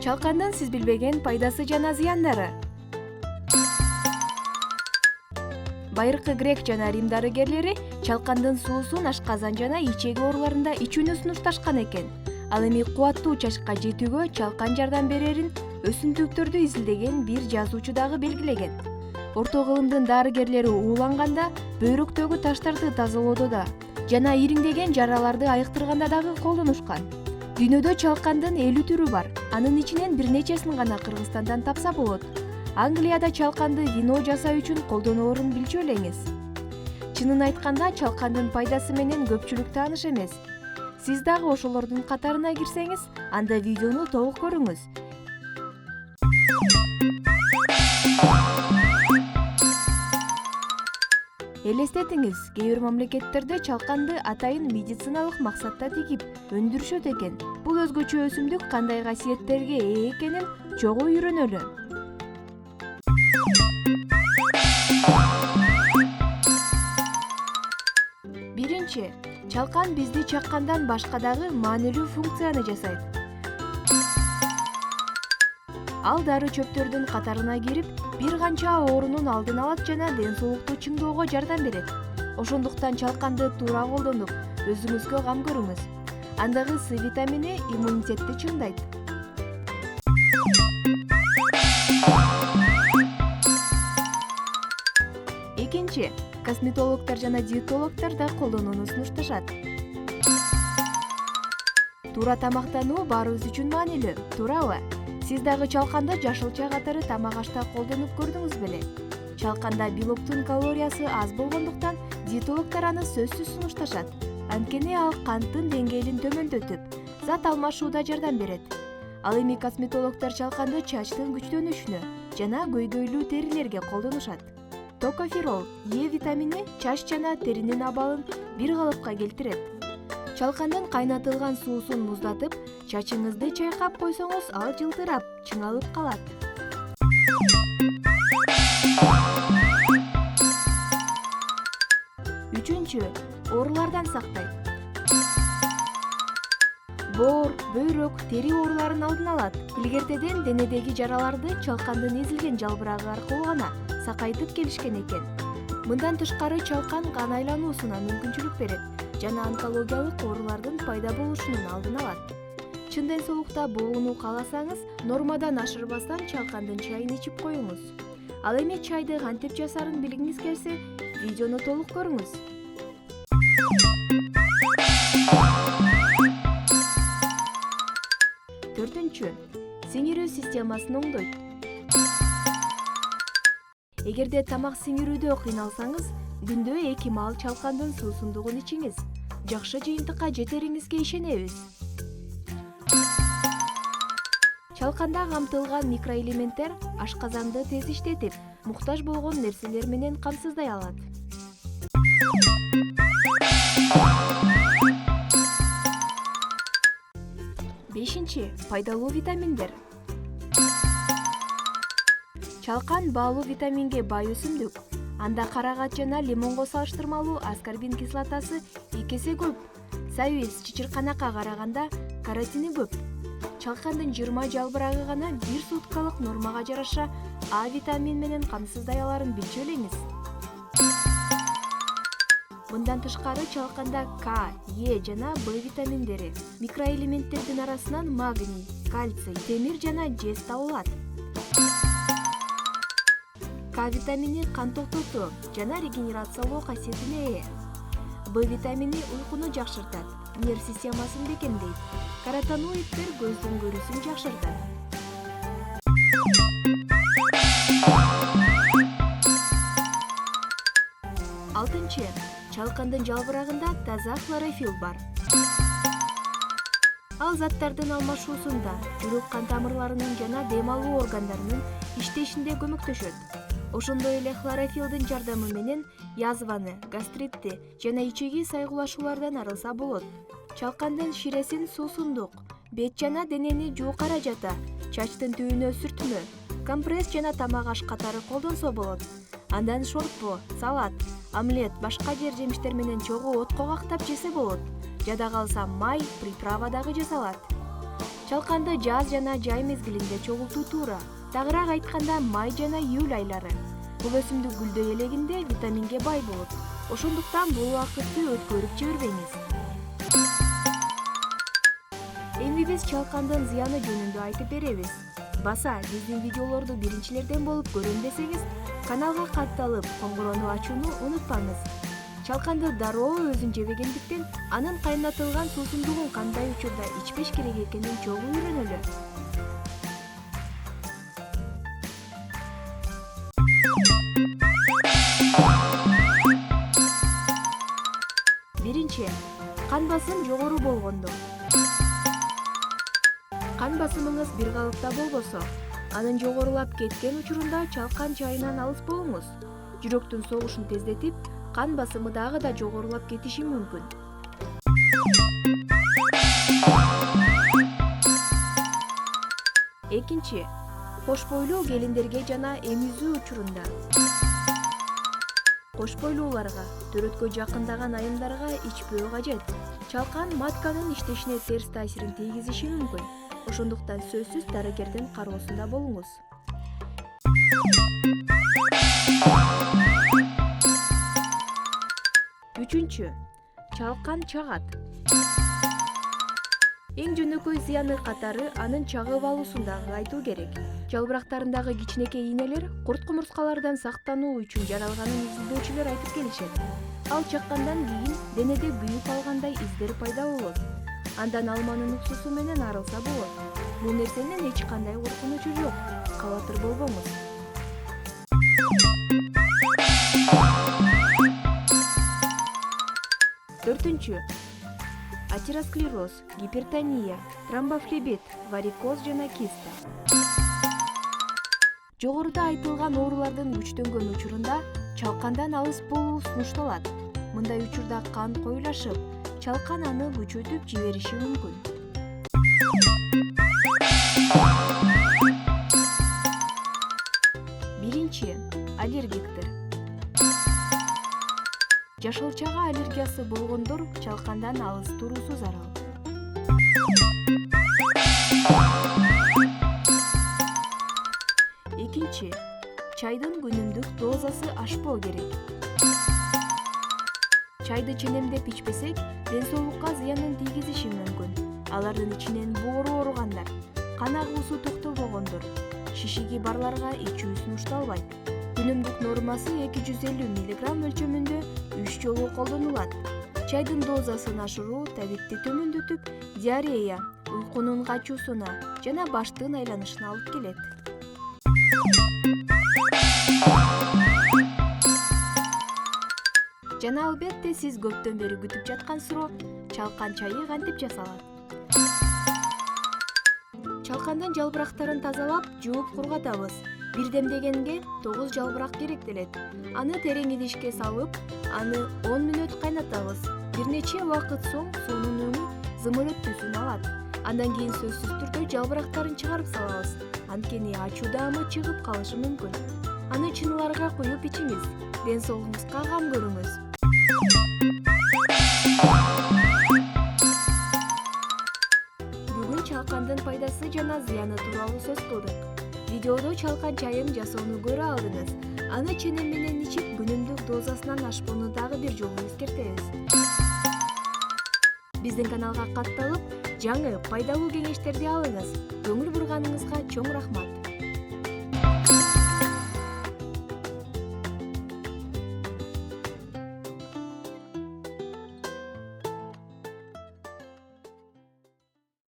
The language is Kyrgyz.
Чалкандын сиз билбеген пайдасы жана зыяндары. Байыркы грек жана рим дарыгерлери чалкандын суусун ашказан жана ичеги ооруларында ичүүнү сунушташкан экен. Ал эми кубаттуу чачка жетүүгө чалкан жардам берерин өсүмдүктөрдү изилдеген бир жазуучу дагы белгилеген. Орто кылымдын дарыгерлери ууланганда бөйрөктөгү таштарды тазалоодо да жана ириңдеген жараларды айыктырганда дагы колдонушкан. Дүйнөдө чалкандын 50 түрү бар. Анын ичинен бир нечесин гана Кыргызстандан тапса болот. Англияда чалканды вино жасоо үчүн колдоноорун билчү элеңиз. Чынын айтканда, чалкандын пайдасы менен көпчүлүк тааныш эмес. Сиз дагы ошолордун катарына кирсеңиз, анда видеону толук көрүңүз. Элестетиңиз, кээ бир мамлекеттерде чалканды атайын медициналык максатта тигип өндүрүшөт экен. Бул өзгөчө өсүмдүк кандай касиеттерге ээ экенин чогуу үйрөнөлү. Биринчи, чалкан бизди чаккандан башка дагы маанилүү функцияны жасайт. Ал дары чөптөрдүн катарына кирип, бир канча оорунун алдын алат жана ден соолукту чыңдоого жардам берет. Ошондуктан чалканды туура колдонуп, өзүңүзгө кам көрүңүз. Андагы С витамини иммунитетти чыңдайт. Экинчи, косметологдор жана диетологдор да колдонууну сунушташат. Туура тамактануу баарыбыз үчүн маанилүү, туурабы? Сиз дагы чалканды жашылча катары тамак ашта колдонуп көрдүңүз беле? Чалканда белоктун калориясы аз болгондуктан диетологдор аны сөзсүз сунушташат. Анткени ал канттын деңгээлин төмөндөтүп, зат алмашууда жардам берет. Ал эми косметологдор чалканды чачтын күчтөнүшүнө жана көйгөйлүү терилерге колдонушат. Токоферол, Е витамини чач жана теринин абалын бир калыпка келтирет. Чалкандын кайнатылган суусун муздатып, чачыңызды чайкап койсоңуз, ал жылтырап, чыңалып калат. Үчүнчү, оорулардан сактайт. Боор, бөйрөк, тери ооруларын алдын алат. Илгертеден денедеги жараларды чалкандын эзилген жалбырагы аркылуу гана сакайтып келишкен экен. Мындан тышкары чалкан кан айлануусуна мүмкүнчүлүк берет жана онкологиялык оорулардын пайда болушунун алдын алат. Чын ден соолукта болгону кааласаңыз, нормадан ашырбастан чалкандын чайын ичип коюңуз. Ал эми чайды кантип жасаарын билгиңиз келсе, видеону толук көрүңүз. Төртүнчү, сиңирүү системасын оңдойт. Эгерде тамак сиңирүүдө кыйналсаңыз, күндө 2 маал чалкандын суусундугун ичиңиз. Жакшы жыйынтыкка жетериңизге ишенебиз. Чалканда камтылган микроэлементтер ашказанды тез иштетип, муктаж болгон нерселер менен камсыздай алат. Бешинчи, пайдалуу витаминдер. Чалкан баалуу витаминге бай өсүмдүк. Анда карагат жана лимонго салыштырмалуу аскорбин кислотасы 2 эсе көп. Сабиз, чычырканакка караганда каротини көп. Чалкандын 20 жалбырагы гана 1 суткалык нормага жараша А витамин менен камсыздай аларын билчү элеңиз. Мындан тышкары чалканда К, Е жана Б витаминдери, микроэлементтердин арасынан магний, кальций, темир жана жез табылат. К витамини кан токтотуу жана регенерациялоо касиетине ээ. Б витамини уйкуну жакшыртат, нерв системасын бекемдейт. Каротиноиддер көздүн көрүүсүн жакшыртат. Алтынчы, чалкандын жалбырагында таза хлорофилл бар. Ал заттардын алмашуусунда, жүрөк кан тамырларынын жана дем алуу органдарынын иштешинде көмөктөшөт. Ошондой эле хлорофиллдин жардамы менен язваны, гастритти жана ичеги сайгылашуулардан арылса болот. Чалкандын ширесин суусундук, бет жана денени жуу каражата, чачтын түбүнө сүртмө, компресс жана тамак аш катары колдонсо болот. Андан шорпо, салат, омлет, башка жер жемиштер менен чогуу отко кактап жесе болот. Жада калса май, приправа дагы жасалат. Чалканды жаз жана жай мезгилинде чогултуу туура. Тагыраак айтканда май жана июль айлары. Бул өсүмдүк гүлдөй элегинде витаминге бай болот. Ошондуктан бул убакытты өткөрүп жибербеңиз. Эми биз чалкандын зыяны жөнүндө айтып беребиз. Баса, биздин видеолорду биринчилерден болуп көрөм десеңиз, каналга катталып, коңгурону ачууну унутпаңыз. Чалканды дароо өзүн жебегендиктен, анын кайнатылган суусундугун кандай учурда ичпеш керек экенин чогуу үйрөнөлү. Биринчи, кан басым жогору болгондо. Кан басымыңыз бир калыпта болбосо, анын жогорулап кеткен учурунда чалкан чайынан алыс болуңуз. Жүрөктүн согушун тездетип, кан басымы дагы да жогорулап кетиши мүмкүн. Экинчи, кош бойлуу келиндерге жана эмизүү учурунда. Кош бойлууларга, төрөткө жакындаган айымдарга ичпөө кажет. Чалкан матканын иштешине терс таасирин тийгизиши мүмкүн. Ошондуктан сөзсүз дарыгердин кароосунда болуңуз. Үчүнчү, чалкан чагат. Эң жөнөкөй зыяны катары анын чагып алуусун дагы айтуу керек. Жалбырактарындагы кичинекей ийнелер курт-кумурскалардан сактануу үчүн жаралганын изилдөөчүлөр айтып келишет. Ал чаккандан кийин денеде күйүп алгандай издер пайда болот. Андан алманын уксусу менен арылса болот. Бул нерсенин эч кандай коркунучу жок. Кабатыр болбоңуз. Төртүнчү, атеросклероз, гипертония, тромбофлебит, варикоз жана киста. Жогоруда айтылган оорулардын күчтөнгөн учурунда чалкандан алыс болуу сунушталат. Мындай учурда кан коюлашып, чалкан аны күчөтүп жибериши мүмкүн. Биринчи, аллергиктер. Жашылчага аллергиясы болгондор чалкандан алыс туруусу зарыл. Экинчи, чайдын күнүмдүк дозасы ашпоо керек. Чайды ченемдеп ичпесек, ден соолукка зыянын тийгизиши мүмкүн. Алардын ичинен боору ооругандар, кан агуусу токтолбогондор, шишиги барларга ичүү сунушталбайт. Күнүмдүк нормасы 250 мг өлчөмүндө 3 жолу колдонулат. Чайдын дозасын ашыруу табитти төмөндөтүп, диарея, уйкунун качуусуна жана баштын айланышына алып келет. Жана албетте сиз көптөн бери күтүп жаткан суроо, чалкан чайы кантип жасалат? Чалкандын жалбырактарын тазалап, жууп кургатабыз. Бир демдегенге 9 жалбырак керектелет. Аны терең идишке салып, аны 10 мүнөт кайнатабыз. Бир нече убакыт соң суунун өңү зымырыт түсүн алат. Андан кийин сөзсүз түрдө жалбырактарын чыгарып салабыз. Анткени ачуу даамы чыгып калышы мүмкүн. Аны чыныыларга куюп ичиңиз. Ден соолугуңузга кам көрүңүз. Бүгүн чалкандын пайдасы жана зыяны тууралуу сөз кылдык. Видеодо чалкан чайын жасоону көрө алдыңыз. Аны ченем менен ичип, күнүмдүк дозасынан ашпоону дагы бир жолу эскертебиз. Биздин каналга катталып, жаңы пайдалуу кеңештерди алыңыз. Көңүл бурганыңызга чоң рахмат.